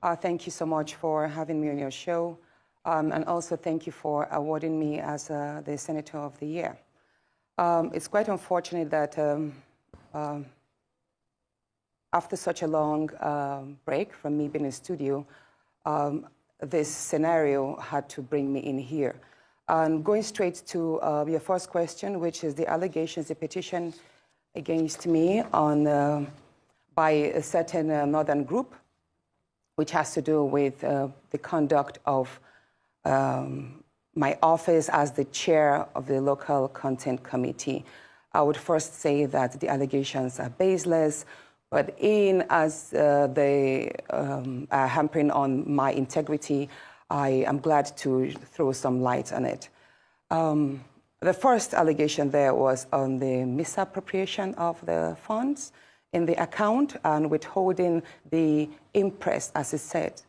Thank you so much for having me on your show. And also thank you for awarding me as the Senator of the Year. It's quite unfortunate that after such a long break from me being in the studio, this scenario had to bring me in here. And going straight to your first question, which is the allegations, the petition against me on, by a certain northern group, which has to do with the conduct of my office as the chair of the local content committee. I would first say that the allegations are baseless, but in as they are hampering on my integrity, I am glad to throw some light on it. The first allegation there was on the misappropriation of the funds in the account and withholding the interest, as it said.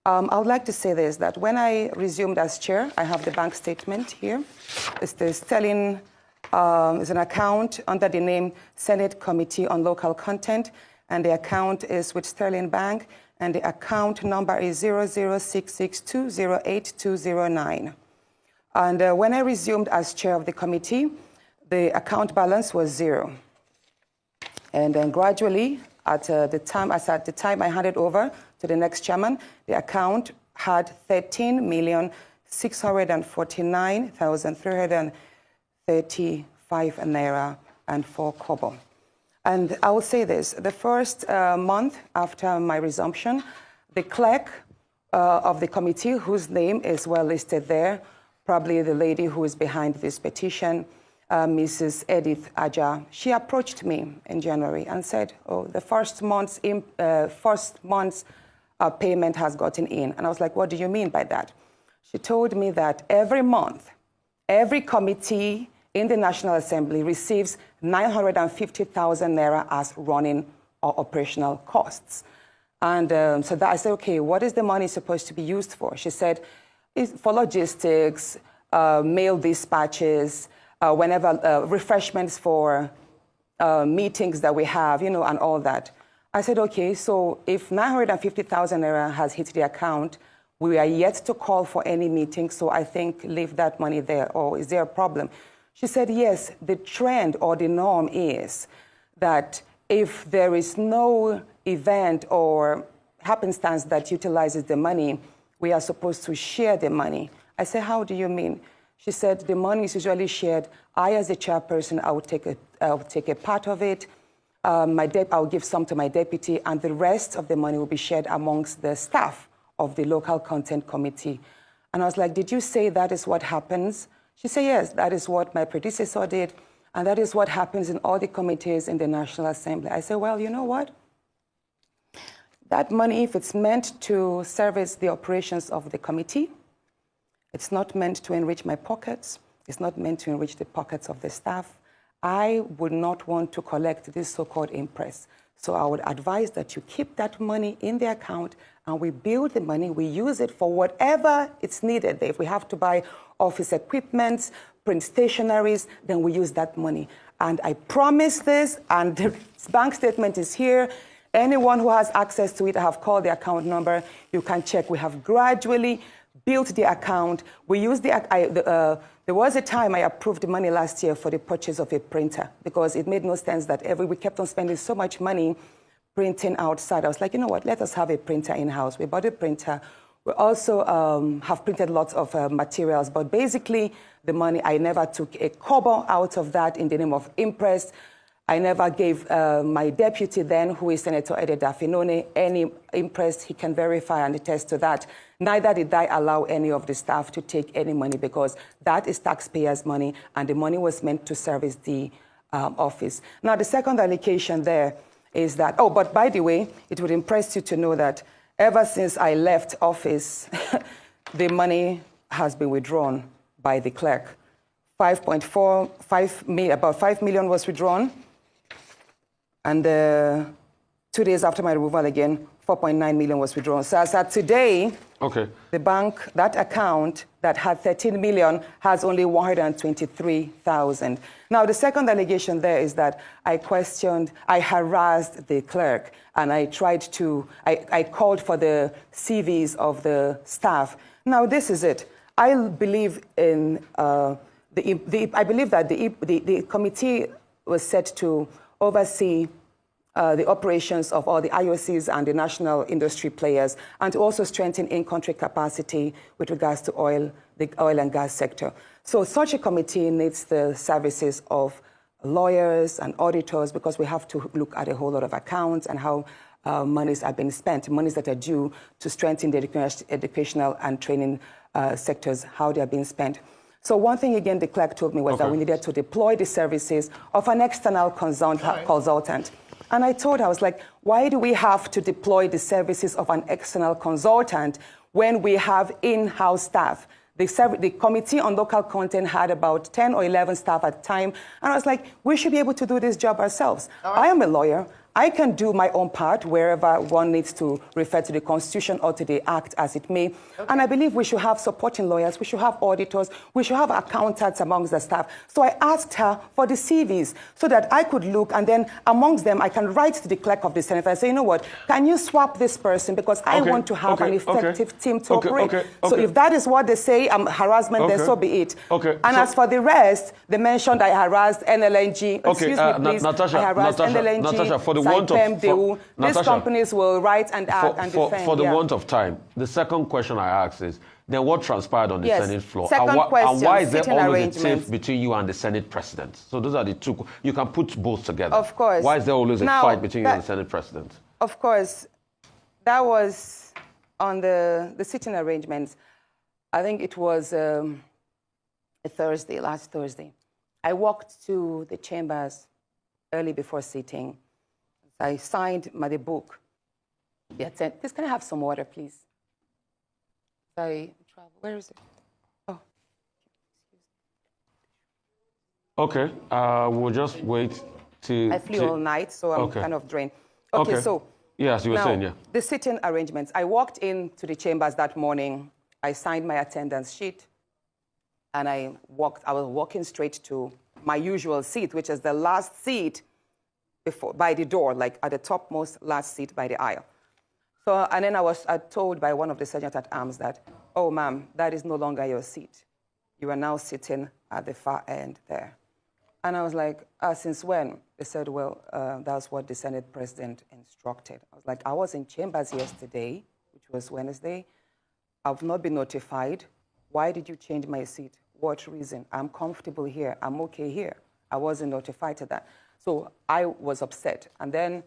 I would like to say this, that when I resumed as chair, I have the bank statement here. It's the Sterling, it's an account under the name Senate Committee on Local Content, and the account is with Sterling Bank, and the account number is 00662082209. And when I resumed as chair of the committee, the account balance was 0. And then gradually, at the time I handed over to the next chairman, the account had 13,649,335 naira and 4 kobo. And I will say this, the first month after my resumption, the clerk of the committee, whose name is well listed there, probably the lady who is behind this petition, Mrs. Edith Aja, she approached me in January and said, oh, the first month's payment has gotten in. And I was like, what do you mean by that? She told me that every month, every committee in the National Assembly receives 950,000 naira as running or operational costs. And so that I said, okay, what is the money supposed to be used for? She said, it's for logistics, mail dispatches, whenever refreshments for meetings that we have, you know, and all that. I said, okay, so if 950,000 naira has hit the account, we are yet to call for any meeting, so I think leave that money there, or is there a problem? She said, yes, the trend or the norm is that if there is no event or happenstance that utilizes the money, we are supposed to share the money. I said, how do you mean? She said, the money is usually shared. I, as the chairperson, I will take a part of it. I'll give some to my deputy, and the rest of the money will be shared amongst the staff of the local content committee. And I was like, did you say that is what happens? She said, yes, that is what my predecessor did, and that is what happens in all the committees in the National Assembly. I said, well, you know what? That money, if it's meant to service the operations of the committee, it's not meant to enrich my pockets. It's not meant to enrich the pockets of the staff. I would not want to collect this so-called impress. So I would advise that you keep that money in the account and we build the money, we use it for whatever it's needed. If we have to buy office equipment, print stationaries, then we use that money. And I promise this, and the bank statement is here. Anyone who has access to it, I have called the account number. You can check. We have gradually built the account. We used there was a time I approved the money last year for the purchase of a printer because it made no sense that we kept on spending so much money printing outside. I was like, you know what, let us have a printer in-house. We bought a printer. We also have printed lots of materials, but basically the money, I never took a kobo out of that in the name of impress. I never gave my deputy then, who is Senator Ede Dafinone, any impress. He can verify and attest to that. Neither did I allow any of the staff to take any money because that is taxpayers' money and the money was meant to service the office. Now, the second allegation there is that, oh, but by the way, it would impress you to know that ever since I left office, the money has been withdrawn by the clerk. About 5 million was withdrawn. And 2 2 days after my removal again, 4.9 million was withdrawn. So as at today, the bank, that account that had 13 million has only 123,000. Now, the second allegation there is that I harassed the clerk, and I called for the CVs of the staff. Now, this is it. I believe in I believe that the committee was set to oversee the operations of all the IOCs and the national industry players, and to also strengthen in-country capacity with regards to the oil and gas sector. So such a committee needs the services of lawyers and auditors, because we have to look at a whole lot of accounts and how monies are being spent, monies that are due to strengthen the educational and training sectors, how they are being spent. So one thing, again, the clerk told me was that we needed to deploy the services of an external consultant. And I told her, I was like, why do we have to deploy the services of an external consultant when we have in-house staff? The Committee on Local Content had about 10 or 11 staff at the time. And I was like, we should be able to do this job ourselves. I am a lawyer. I can do my own part wherever one needs to refer to the Constitution or to the Act as it may. And I believe we should have supporting lawyers, we should have auditors, we should have accountants amongst the staff. So I asked her for the CVs so that I could look, and then amongst them, I can write to the clerk of the Senate and say, you know what, can you swap this person, because I want to have an effective team to operate. So if that is what they say, harassment, then so be it. And as for the rest, they mentioned I harassed NLNG. Excuse me, please. Natasha, I harassed NLNG. Natasha, for the these companies will write and act and defend. For the want of time, the second question I ask is, then what transpired on the Senate floor? Second question, and why is there always a tiff between you and the Senate President? So those are the two. You can put both together. Of course. Why is there always a fight between you and the Senate President? Of course. That was on the sitting arrangements. I think it was a Thursday, last Thursday. I walked to the chambers early before sitting. I signed the book. Please, can I have some water, please? Sorry, where is it? Oh. Okay, we'll just wait to... I flew all night, so I'm kind of drained. Okay, so... Yes, you were saying, yeah. The sitting arrangements. I walked into the chambers that morning. I signed my attendance sheet, and I was walking straight to my usual seat, which is the last seat by the door, like at the topmost last seat by the aisle. So, and then I was told by one of the sergeant at arms that, oh, ma'am, that is no longer your seat. You are now sitting at the far end there. And I was like, since when? They said, well, that's what the Senate President instructed. I was like, I was in chambers yesterday, which was Wednesday. I've not been notified. Why did you change my seat? What reason? I'm comfortable here. I'm okay here. I wasn't notified to that. So I was upset. And then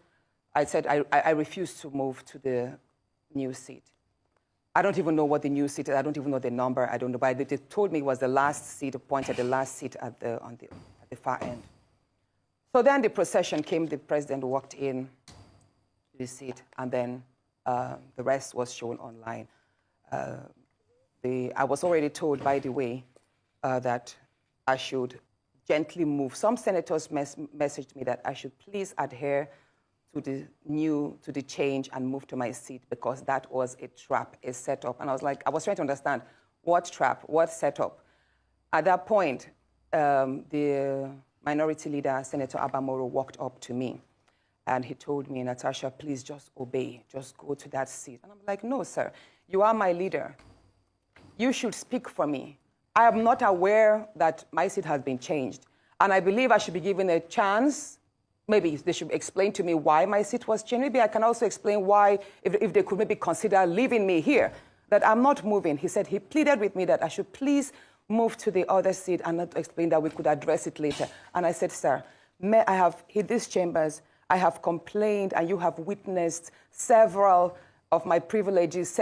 I said I refused to move to the new seat. I don't even know what the new seat is. I don't even know the number. I don't know. But they told me it was the last seat, appointed the last seat at the far end. So then the procession came. The president walked in to the seat, and then the rest was shown online. I was already told, by the way, that I should gently move. Some senators messaged me that I should please adhere to the change and move to my seat, because that was a trap, a setup. And I was like, I was trying to understand what trap, what setup. At that point, the minority leader, Senator Abamoro, walked up to me, and he told me, Natasha, please just obey, just go to that seat. And I'm like, no, sir, you are my leader. You should speak for me. I am not aware that my seat has been changed. And I believe I should be given a chance. Maybe they should explain to me why my seat was changed. Maybe I can also explain why, if they could maybe consider leaving me here, that I'm not moving. He said, he pleaded with me that I should please move to the other seat and not explain that we could address it later. And I said, sir, I have hit these chambers. I have complained, and you have witnessed several of my privileges,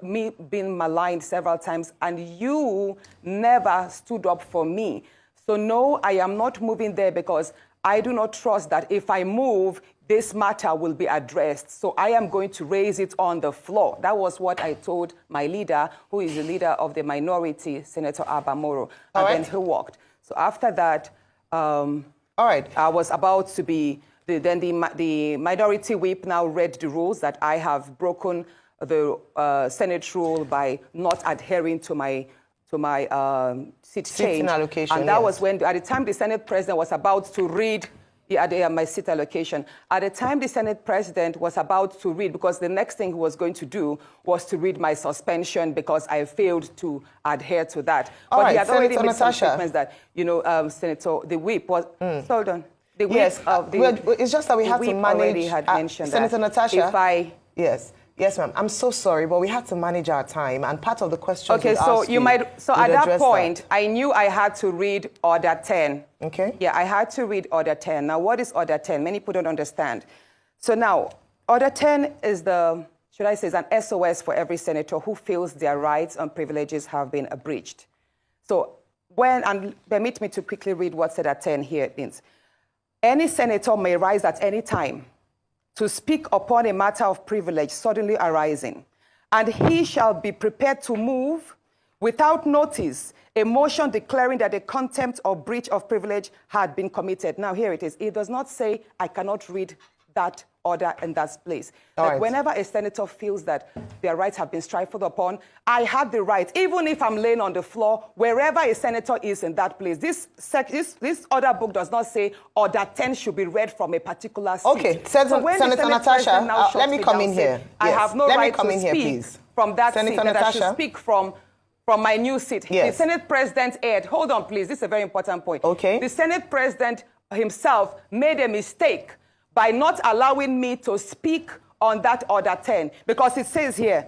me being maligned several times, and you never stood up for me. So no, I am not moving there, because I do not trust that if I move, this matter will be addressed. So I am going to raise it on the floor. That was what I told my leader, who is the leader of the minority, Senator Abamoro. And then he walked. So after that, I was about to be Then the minority whip now read the rules that I have broken the Senate rule by not adhering to my seat change. Allocation, and that was when, at the time the Senate president was about to read my seat allocation. At the time the Senate president was about to read, because the next thing he was going to do was to read my suspension because I failed to adhere to that. All but right, he had already Senator made some Natasha. statements that, Senator, the whip was, hold on. The whip Yes, of the, it's just that we had to manage. Already had mentioned Senator that. Natasha. Yes, ma'am. I'm so sorry, but we had to manage our time, and part of the questions. Okay, so you might. So at that point, I knew I had to read Order 10. Okay. Yeah, I had to read Order 10. Now, what is Order 10? Many people don't understand. So now, Order 10 is is an SOS for every senator who feels their rights and privileges have been abridged. So and permit me to quickly read what Order 10 here means. Any senator may rise at any time to speak upon a matter of privilege suddenly arising, and he shall be prepared to move without notice a motion declaring that a contempt or breach of privilege had been committed. Now, here it is. It does not say I cannot read that order in that place. Right. Whenever a senator feels that their rights have been trifled upon, I have the right, even if I'm laying on the floor, wherever a senator is in that place. This order book does not say Order 10 should be read from a particular seat. Okay, Senator Natasha, let me come in here. I have no right to speak please. From that Senator seat, Natasha. that I should speak from my new seat. Yes. The Senate President aired. Hold on, please. This is a very important point. Okay. The Senate President himself made a mistake by not allowing me to speak on that Order 10, because it says here,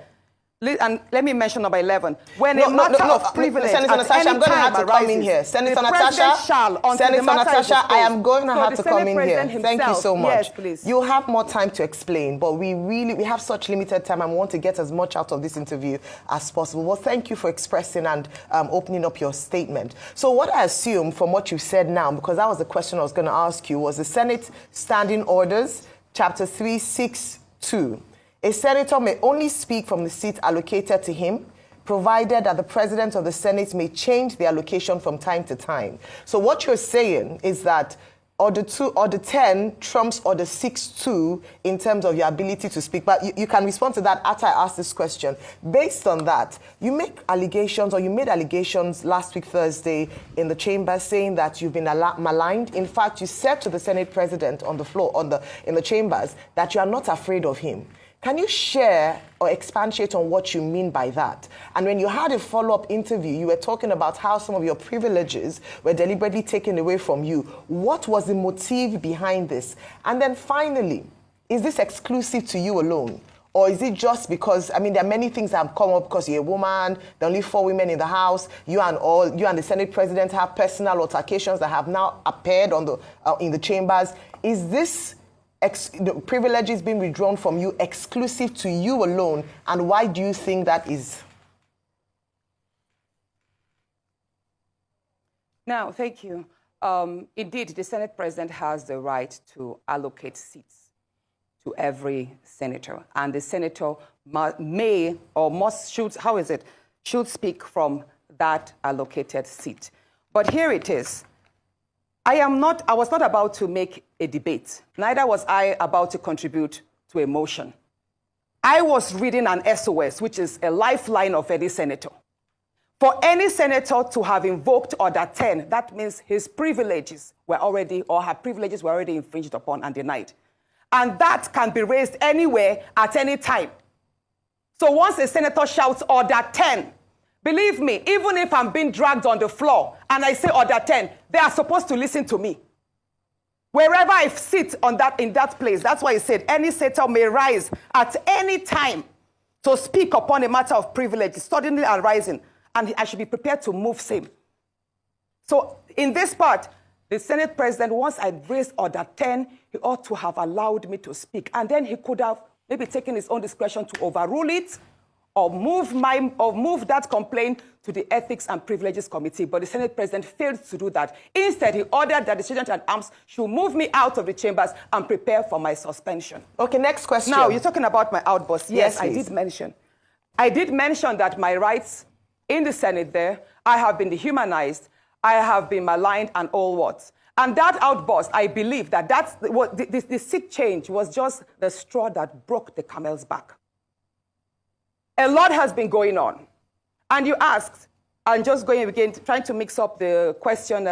and let me mention number 11. When a matter of privilege Senator Natasha, I'm going to have to come in here. Senator Natasha, I am going to have to come in here. Thank you so much. Yes, please. You'll have more time to explain, but we have such limited time and we want to get as much out of this interview as possible. Well, thank you for expressing and opening up your statement. So what I assume from what you said now, because that was the question I was going to ask you, was the Senate Standing Orders, Chapter 362. A senator may only speak from the seat allocated to him, provided that the president of the Senate may change the allocation from time to time. So what you're saying is that Order 10 trumps Order 6.2 in terms of your ability to speak. But you can respond to that after I ask this question. Based on that, you made allegations last week, Thursday, in the chamber saying that you've been maligned. In fact, you said to the Senate president on the floor, in the chambers, that you are not afraid of him. Can you share or expatiate on what you mean by that? And when you had a follow-up interview, you were talking about how some of your privileges were deliberately taken away from you. What was the motive behind this? And then finally, is this exclusive to you alone? Or is it just because, there are many things that have come up because you're a woman, there are only 4 women in the House, you and the Senate President have personal altercations that have now appeared in the chambers. Is this the privileges being withdrawn from you exclusive to you alone, and why do you think that is? Now, thank you. Indeed, the Senate President has the right to allocate seats to every senator, and the senator should speak from that allocated seat. But here it is. I was not about to make a debate. Neither was I about to contribute to a motion. I was reading an SOS, which is a lifeline of any senator. For any senator to have invoked Order 10, that means his privileges were already, or her privileges were already infringed upon and denied. And that can be raised anywhere at any time. So once a senator shouts Order 10, believe me, even if I'm being dragged on the floor and I say Order 10, they are supposed to listen to me. Wherever I sit in that place, that's why he said any senator may rise at any time to speak upon a matter of privilege, suddenly arising, and I should be prepared to move same. So in this part, the Senate President, once I raised Order 10, he ought to have allowed me to speak. And then he could have maybe taken his own discretion to overrule it, or move that complaint to the Ethics and Privileges Committee. But the Senate President failed to do that. Instead, he ordered that the Sergeant at Arms should move me out of the chambers and prepare for my suspension. Okay, next question. Now, you're talking about my outburst. Yes, I did mention. I did mention that my rights in the Senate there, I have been dehumanized, I have been maligned and all what. And that outburst, I believe that the seat change was just the straw that broke the camel's back. A lot has been going on. And you asked, and just going again, trying to mix up the question.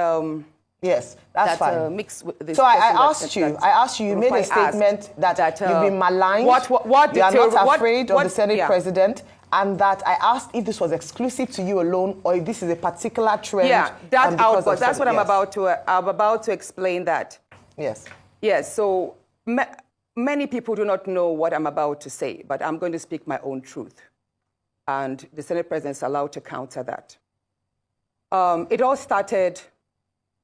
Yes, that's fine. Mix with this so I asked you, you made a statement that you've been maligned, you are not afraid of the Senate president, and that I asked if this was exclusive to you alone or if this is a particular trend. Yeah, that outburst, that's what I'm about to explain that. Yes. Yes, so many people do not know what I'm about to say, but I'm going to speak my own truth. And the Senate president is allowed to counter that. It all started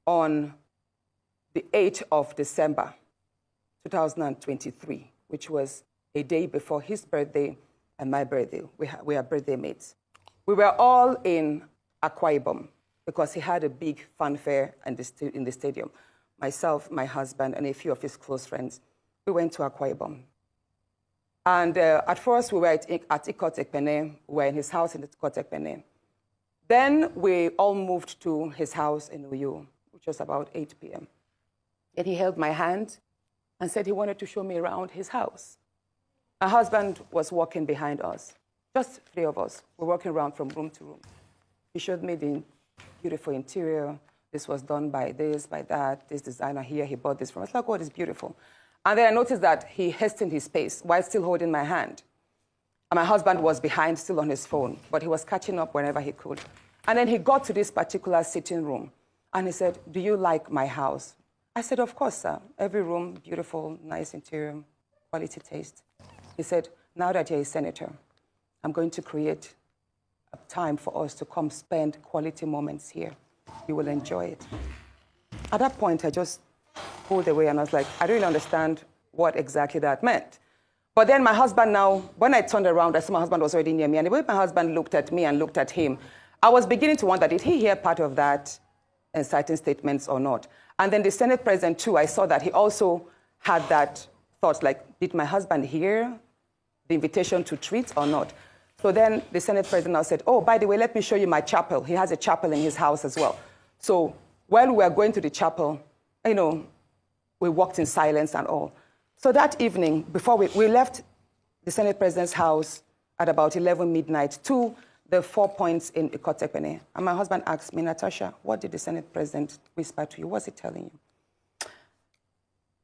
on the 8th of December, 2023, which was a day before his birthday and my birthday. We are birthday mates. We were all in Akwa Ibom because he had a big fanfare in the stadium. Myself, my husband, and a few of his close friends, we went to Akwa Ibom. And at first, we were at Ikot Ekpene. We were in his house in Ikot Ekpene. Then we all moved to his house in Uyo, which was about 8 p.m. And he held my hand and said he wanted to show me around his house. My husband was walking behind us, just 3 of us. We're walking around from room to room. He showed me the beautiful interior. This was done by this, by that, this designer here, he bought this from us. Like, oh, it's beautiful. And then I noticed that he hastened his pace while still holding my hand. And my husband was behind, still on his phone, but he was catching up whenever he could. And then he got to this particular sitting room, and he said, "Do you like my house?" I said, "Of course, sir. Every room, beautiful, nice interior, quality taste." He said, "Now that you're a senator, I'm going to create a time for us to come spend quality moments here. You will enjoy it." At that point, I just pulled away, and I was like, I don't really understand what exactly that meant. But then my husband now, when I turned around, I saw my husband was already near me, and the way my husband looked at me and looked at him, I was beginning to wonder, did he hear part of that inciting statements or not? And then the Senate president, too, I saw that he also had that thought, like, did my husband hear the invitation to treat or not? So then the Senate president now said, "Oh, by the way, let me show you my chapel." He has a chapel in his house as well. So while we were going to the chapel, we walked in silence and all. So that evening, before we left the Senate president's house at about 11 midnight to the 4 points in Ikot Ekpene. And my husband asked me, "Natasha, what did the Senate president whisper to you? What's he telling you?"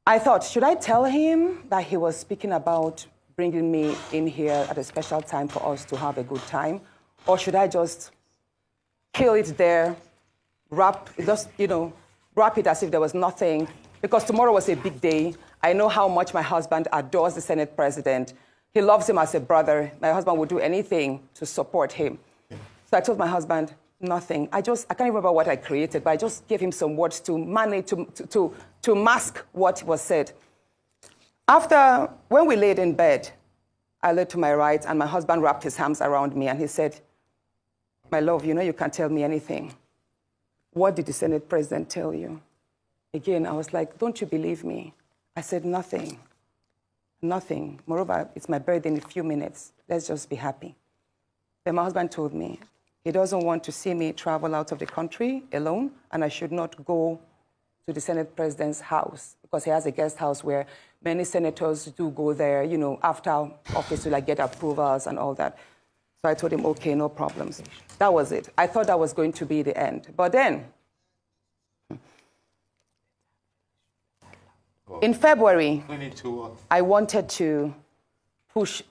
I thought, should I tell him that he was speaking about bringing me in here at a special time for us to have a good time? Or should I just kill it there, wrap it as if there was nothing? Because tomorrow was a big day. I know how much my husband adores the Senate president. He loves him as a brother. My husband would do anything to support him. So I told my husband, nothing. I can't remember what I created, but I just gave him some words to manage, to mask what was said. When we laid in bed, I lay to my right, and my husband wrapped his arms around me, and he said, "My love, you can't tell me anything. What did the Senate president tell you?" Again, I was like, "Don't you believe me?" I said, "Nothing. Nothing. Moreover, it's my birthday in a few minutes. Let's just be happy." Then my husband told me he doesn't want to see me travel out of the country alone, and I should not go to the Senate president's house because he has a guest house where many senators do go there, after office to get approvals and all that. So I told him, okay, no problems. That was it. I thought that was going to be the end. But then, in February, I wanted to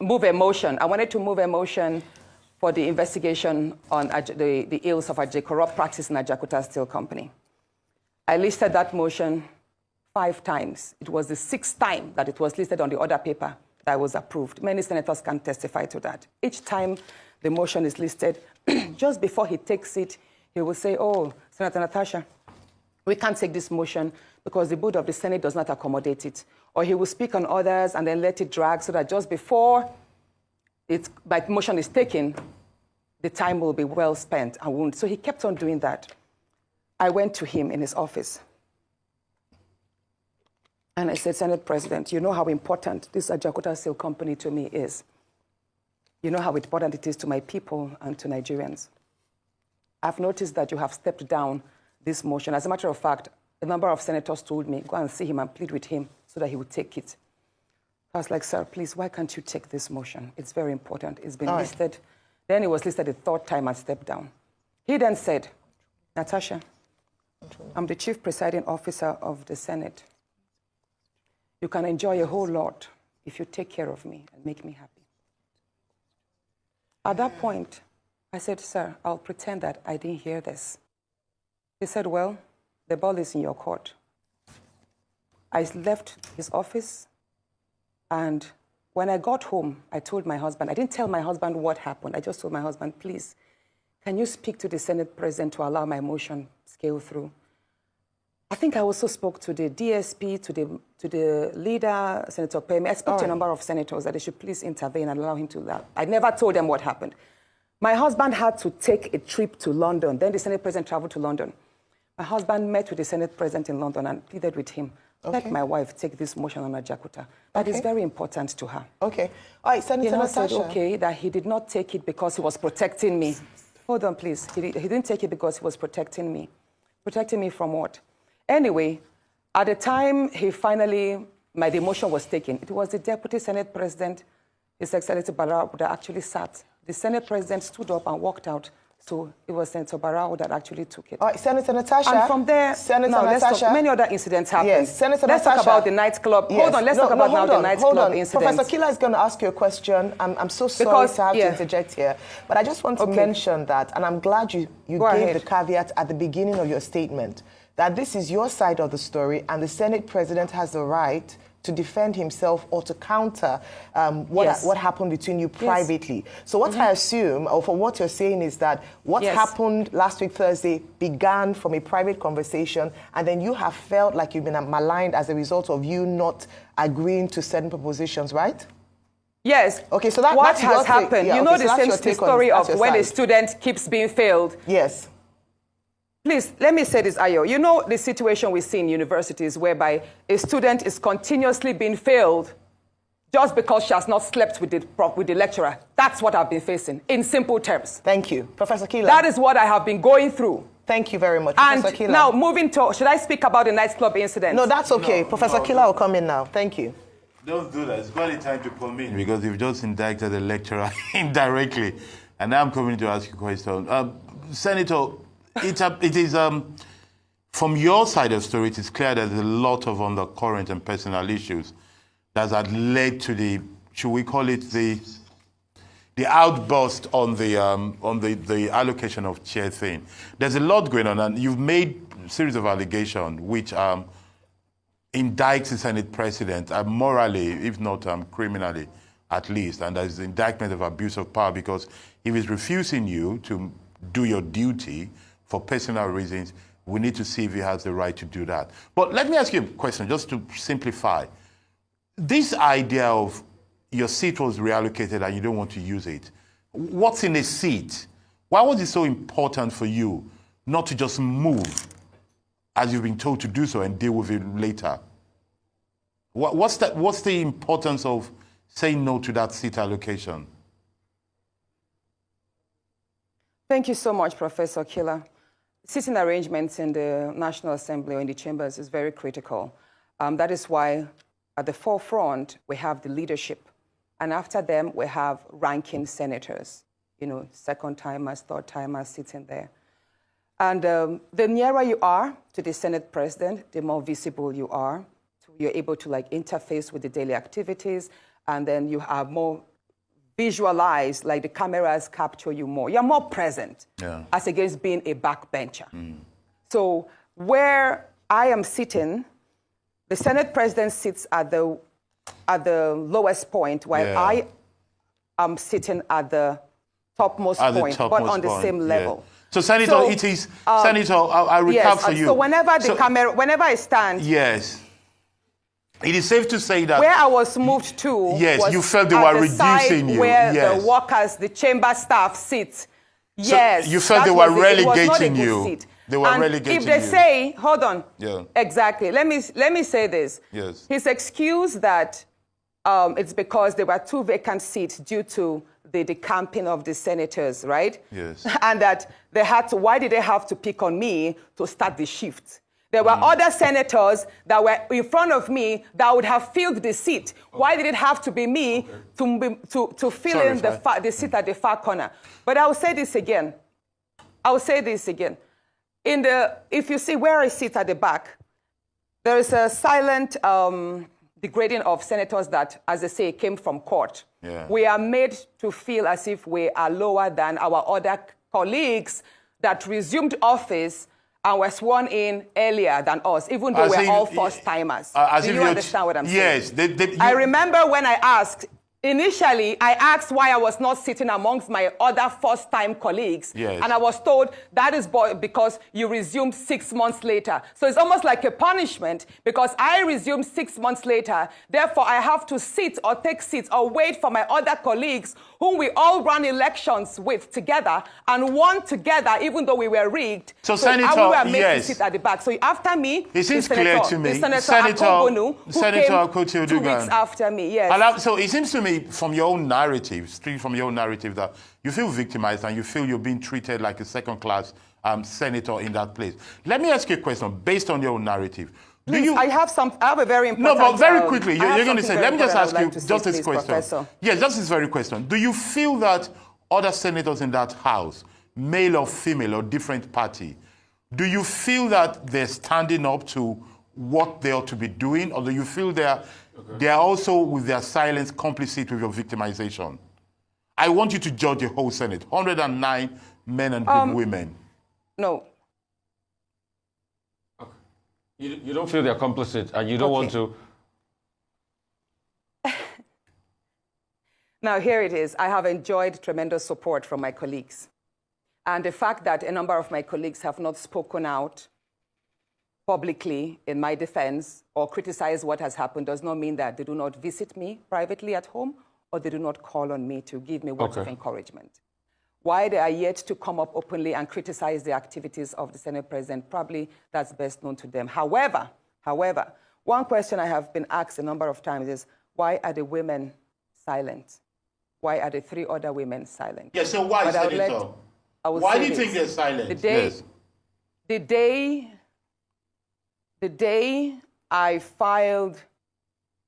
move a motion. I wanted to move a motion for the investigation on the ills of corrupt practice in Ajakuta Steel Company. I listed that motion 5 times. It was the 6th time that it was listed on the order paper that was approved. Many senators can testify to that. Each time the motion is listed, just before he takes it, he will say, "Oh, Senator Natasha, we can't take this motion because the board of the Senate does not accommodate it." Or he will speak on others and then let it drag so that just before my motion is taken, the time will be well spent. So he kept on doing that. I went to him in his office. And I said, "Senate President, you know how important this Ajakuta Steel Company to me is. You know how important it is to my people and to Nigerians. I've noticed that you have stepped down this motion. As a matter of fact, a number of senators told me, go and see him and plead with him so that he would take it. I was like, sir, please, why can't you take this motion? It's very important. It's been listed. Then it was listed the third time and stepped down. He then said, Natasha, I'm the chief presiding officer of the Senate. You can enjoy a whole lot if you take care of me and make me happy. At that point, I said, sir, I'll pretend that I didn't hear this. He said, well, the ball is in your court. I left his office, and when I got home, I told my husband, I didn't tell my husband what happened. I just told my husband, please, can you speak to the Senate president to allow my motion scale through? I think I also spoke to the DSP, to the leader, Senator Pemi. I spoke to a number of senators that they should please intervene and allow him to laugh. I never told them what happened. My husband had to take a trip to London. Then the Senate president traveled to London. My husband met with the Senate president in London and pleaded with him. Let my wife take this motion on Ajakuta. That is very important to her. Okay. All right, Senator Natasha. He said, okay, that he did not take it because he was protecting me. Hold on, please. He didn't take it because he was protecting me. Protecting me from what? Anyway, at the time my demotion was taken, it was the Deputy Senate President, His Excellency Barrow, that actually sat. The Senate President stood up and walked out. So it was Senator Barrow that actually took it. All right, Senator Natasha. And from there, many other incidents happened. Yes, Senator let's Natasha. Talk about the nightclub. Yes. Hold on, let's talk about the nightclub incident. Professor Kila is going to ask you a question. I'm so sorry to have to interject here, but I just want to mention that, and I'm glad you gave the caveat at the beginning of your statement, that this is your side of the story, and the Senate President has the right to defend himself or to counter what happened between you privately. So what I assume, or for what you're saying, is that what happened last week Thursday began from a private conversation, and then you have felt like you've been maligned as a result of you not agreeing to certain propositions, right? Yes. Okay, so what has happened? You know the story of when a student keeps being failed. Yes. Please, let me say this, Ayo. You know the situation we see in universities whereby a student is continuously being failed just because she has not slept with the lecturer. That's what I've been facing, in simple terms. Thank you. Professor Kila. That is what I have been going through. Thank you very much, and Professor Kila. Now, moving to, should I speak about the nightclub incident? No, that's okay. Professor Kila will come in now. Thank you. Don't do that. It's quite a time to come in because you've just indicted the lecturer indirectly. And now I'm coming to ask you a question. Senator, it is from your side of the story, it is clear there's a lot of undercurrent and personal issues that had led to the, should we call it the outburst on the allocation of chair thing. There's a lot going on, and you've made a series of allegations which indicts the Senate President morally, if not criminally, at least, and there's indictment of abuse of power because if he's refusing you to do your duty for personal reasons, we need to see if he has the right to do that. But let me ask you a question, just to simplify. This idea of your seat was reallocated and you don't want to use it. What's in a seat? Why was it so important for you not to just move as you've been told to do so and deal with it later? What's the importance of saying no to that seat allocation? Thank you so much, Professor Kila. Sitting arrangements in the National Assembly or in the chambers is very critical. That is why at the forefront, we have the leadership. And after them, we have ranking senators, you know, second-timers, third-timers sitting there. And the nearer you are to the Senate President, the more visible you are. So you're able to interface with the daily activities, and then you have more visualized, like the cameras capture you more. You're more present as against being a backbencher. So where I am sitting, the Senate President sits at the lowest point, while I am sitting at the topmost point, but on the same level. So, Senator, it is, Senator, I recap for you. So whenever I stand. Yes. It is safe to say that where I was moved to, yes, you felt they were reducing you. Where the workers, the chamber staff sit. Yes, so you felt they were relegating you. Seat. They were relegating you. If they say, hold on, exactly. Let me say this. Yes. His excuse that it's because there were 2 vacant seats due to the decamping of the senators, right? Yes. And that they had to. Why did they have to pick on me to start the shift? There were other senators that were in front of me that would have filled the seat. Why did it have to be me to fill in the seat at the far corner? But I will say this again. If you see where I sit at the back, there is a silent degrading of senators that, as they say, came from court. Yeah. We are made to feel as if we are lower than our other colleagues that resumed office and were sworn in earlier than us, even though we're all first-timers. Do you understand what I'm saying? Yes. I remember when I asked, initially, I asked why I was not sitting amongst my other first-time colleagues. Yes. And I was told that is because you resumed 6 months later. So it's almost like a punishment because I resumed 6 months later. Therefore, I have to sit or take seats or wait for my other colleagues whom we all ran elections with together and won together, even though we were rigged. So Senator, we were made yes. to sit at the back. So after me, it seems clear to me. Senator Akogonu, who came 2 weeks after me. Yes. So it seems to me, from your own narrative, straight from your own narrative, that you feel victimized and you feel you're being treated like a second-class senator in that place. Let me ask you a question based on your own narrative. I have a very important... No, but very quickly, you're going to say, let me just ask you just this question. Professor. Yes, just this very question. Do you feel that other senators in that house, male or female or different party, do you feel that they're standing up to what they ought to be doing, or do you feel they are also, with their silence, complicit with your victimization? I want you to judge the whole Senate, 109 men and women. No. You don't feel they're complicit, and you don't want to... Now, here it is. I have enjoyed tremendous support from my colleagues. And the fact that a number of my colleagues have not spoken out publicly in my defense or criticized what has happened does not mean that they do not visit me privately at home or they do not call on me to give me words of encouragement. Why they are yet to come up openly and criticize the activities of the Senate President, probably that's best known to them. However, one question I have been asked a number of times is, why are the women silent? Why are the 3 other women silent? Yeah, so why, Senator? Why do you think they're silent? The day I filed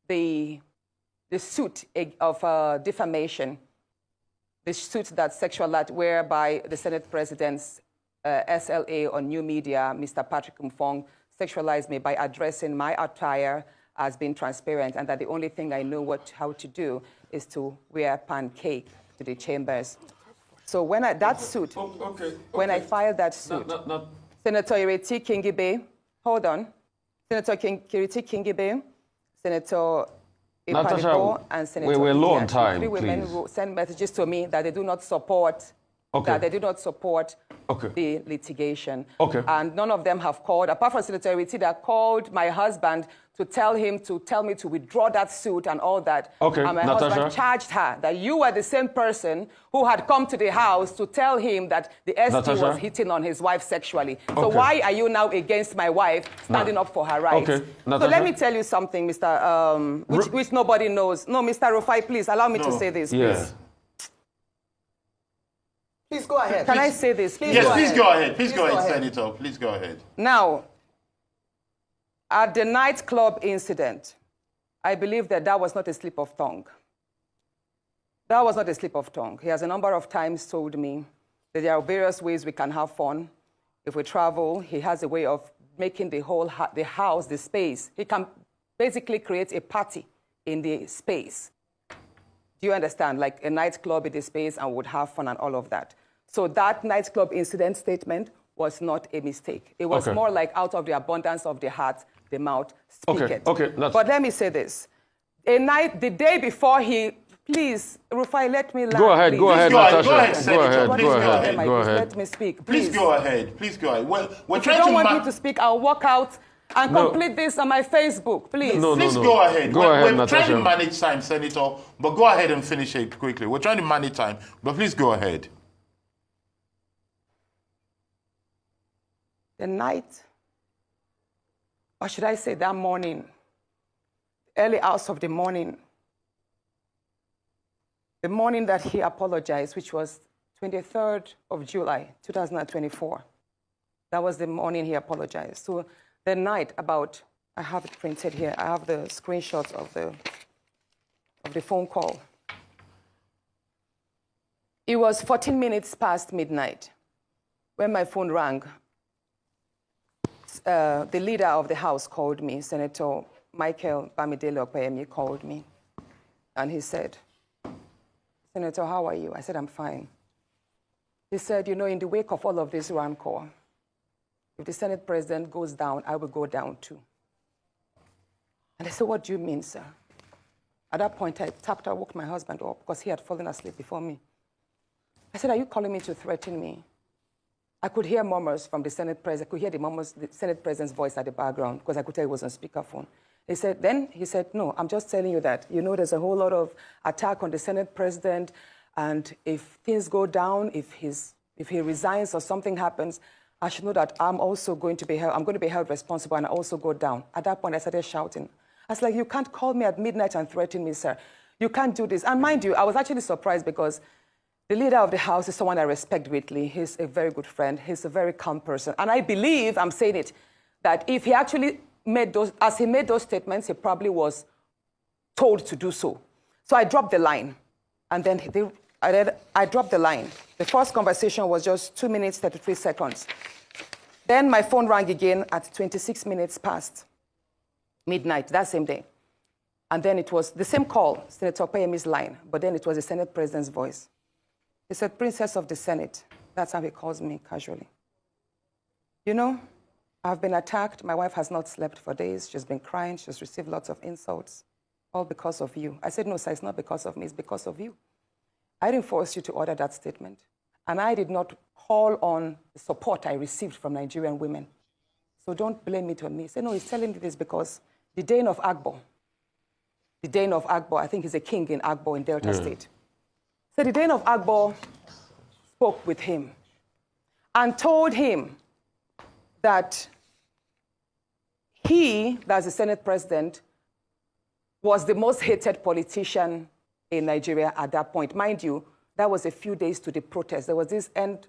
the suit of defamation, the suit that sexual act whereby the Senate President's SLA on new media, Mr. Patrick Mfong, sexualized me by addressing my attire as being transparent and that the only thing I know how to do is to wear pancake to the chambers. So when I filed that suit, Senator Ireti Kingibe, hold on, Senator Ireti Kingibe, Senator Natasha, and Senator we're low on time, 3 women who send messages to me that they do not support the litigation. And none of them have called, apart from Senator Ireti, that called my husband to tell me to withdraw that suit and all that. And my husband charged her that you were the same person who had come to the house to tell him that the ST was hitting on his wife sexually. So why are you now against my wife standing up for her rights? So let me tell you something, Mr. Which nobody knows. No, Mr. Rufai, please allow me to say this, please. Please go ahead. Can I say this? Please please go ahead. Please go ahead, Senator. Please go ahead. Now, at the nightclub incident, I believe that was not a slip of tongue. That was not a slip of tongue. He has a number of times told me that there are various ways we can have fun. If we travel, he has a way of making the whole the house, the space. He can basically create a party in the space. Do you understand? Like a nightclub in the space and would have fun and all of that. So that nightclub incident statement was not a mistake. It was more like out of the abundance of the heart, the mouth speaketh. But let me say this. The day before please, Rufai, let me land. Go ahead, Natasha. Go ahead, Senator. Go ahead. Let me speak, please. Please go ahead. Please go ahead. If you don't want me to speak, I'll walk out and complete this on my Facebook, please. Please go ahead. We're Natasha. Trying to manage time, Senator, but go ahead and finish it quickly. We're trying to manage time, but please go ahead. The night, or should I say that morning, early hours of the morning that he apologized, which was 23rd of July, 2024. That was the morning he apologized. So the night about, I have it printed here, I have the screenshots of the phone call. It was 14 minutes past midnight when my phone rang. The leader of the House called me, Senator Michael Bamidele Okpeyemi called me, and he said, Senator, how are you? I said, I'm fine. He said, you know, in the wake of all of this rancor, if the Senate president goes down, I will go down too. And I said, what do you mean, sir? At that point, I woke my husband up because he had fallen asleep before me. I said, are you calling me to threaten me? I could hear murmurs from the Senate president. I could hear the Senate president's voice at the background because I could tell he was on speakerphone. He said, no, I'm just telling you that, you know, there's a whole lot of attack on the Senate president, and if things go down, if he resigns or something happens, I should know that I'm going to be held responsible, and I also go down. At that point, I started shouting. I was like, you can't call me at midnight and threaten me, sir. You can't do this. And mind you, I was actually surprised because the leader of the House is someone I respect greatly. He's a very good friend. He's a very calm person. And I believe, I'm saying it, that if he actually made those statements, he probably was told to do so. So I dropped the line. And then I dropped the line. The first conversation was just 2 minutes, 33 seconds. Then my phone rang again at 26 minutes past midnight, that same day. And then it was the same call, Senator Okpeyemi's line, but then it was the Senate president's voice. He said, Princess of the Senate. That's how he calls me casually. You know, I've been attacked. My wife has not slept for days. She's been crying. She's received lots of insults, all because of you. I said, no, sir, it's not because of me. It's because of you. I didn't force you to order that statement. And I did not call on the support I received from Nigerian women. So don't blame it on me. Say, no, he's telling me this because the Dane of Agbo, I think he's a king in Agbo in Delta State. So the Dane of Agbo spoke with him and told him that he, that's the Senate president, was the most hated politician in Nigeria at that point. Mind you, that was a few days to the protest. There was this end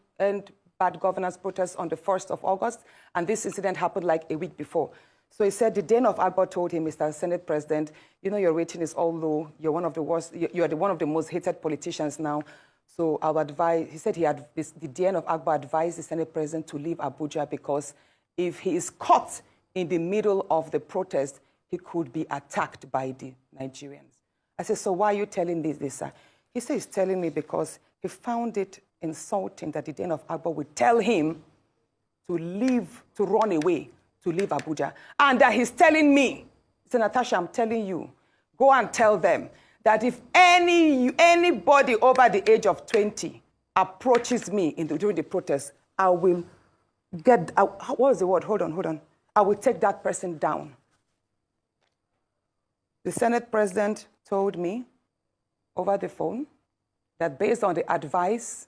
bad governance protest on the 1st of August, and this incident happened like a week before. So he said the Dane of Agbo told him, Mr. Senate President, you know, your rating is all low. You're one of the worst. You are one of the most hated politicians now. So I would advise, he said the Dane of Agbo advised the Senate President to leave Abuja because if he is caught in the middle of the protest, he could be attacked by the Nigerians. I said, so why are you telling me this, sir? He said he's telling me because he found it insulting that the Dane of Agbo would tell him to leave, to run away, to leave Abuja. And that he's telling me, he said, Natasha, I'm telling you, go and tell them that if anybody over the age of 20 approaches me during the protest, I will what was the word? Hold on. I will take that person down. The Senate President told me over the phone that based on the advice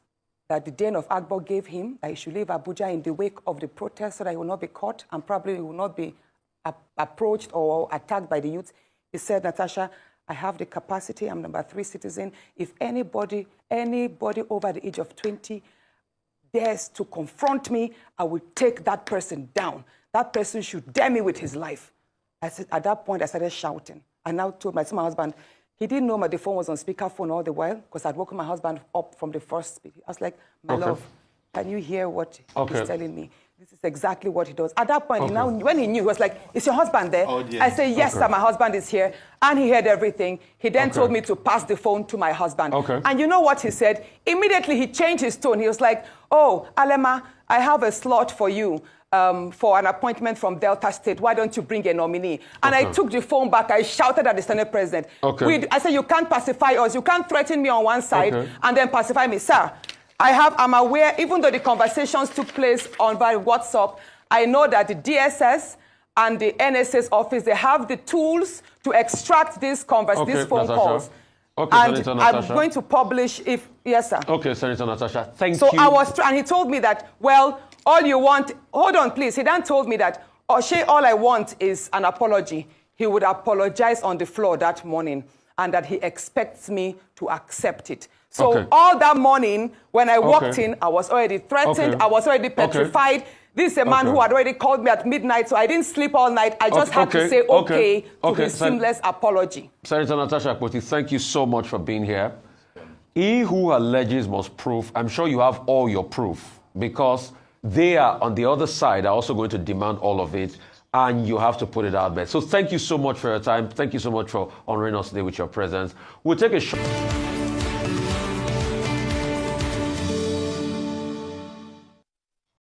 that the Dane of Agbo gave him, that he should leave Abuja in the wake of the protest so that he will not be caught and probably will not be approached or attacked by the youth. He said, Natasha, I have the capacity. I'm number 3 citizen. If anybody over the age of 20 dares to confront me, I will take that person down. That person should dare me with his life. I said, at that point, I started shouting. I now told my husband, he didn't know the phone was on speakerphone all the while because I'd woken my husband up from the first speaker. I was like, my love, can you hear what he's telling me? This is exactly what he does. At that point, when he knew, he was like, is your husband there? Oh, yeah. I said, yes, sir, my husband is here. And he heard everything. He then told me to pass the phone to my husband. And you know what he said? Immediately, he changed his tone. He was like, oh, Alema, I have a slot for you. For an appointment from Delta State, why don't you bring a nominee? And I took the phone back. I shouted at the Senate President. I said, you can't pacify us. You can't threaten me on one side and then pacify me. Sir, I'm aware, even though the conversations took place on via WhatsApp, I know that the DSS and the NSA's office, they have the tools to extract these phone calls. And Senator I'm going to publish yes, sir. Okay, Senator Natasha, thank you. So and he told me that, well, all you want, hold on, please. He then told me that, all I want is an apology. He would apologize on the floor that morning and that he expects me to accept it. So all that morning, when I walked in, I was already threatened. I was already petrified. This is a man who had already called me at midnight, so I didn't sleep all night. I just had to say okay to his seamless apology. Senator Natasha Akpoti, thank you so much for being here. He who alleges must prove. I'm sure you have all your proof, because they are on the other side are also going to demand all of it, and you have to put it out there. So thank you so much for your time. Thank you so much for honoring us today with your presence. We'll take a short...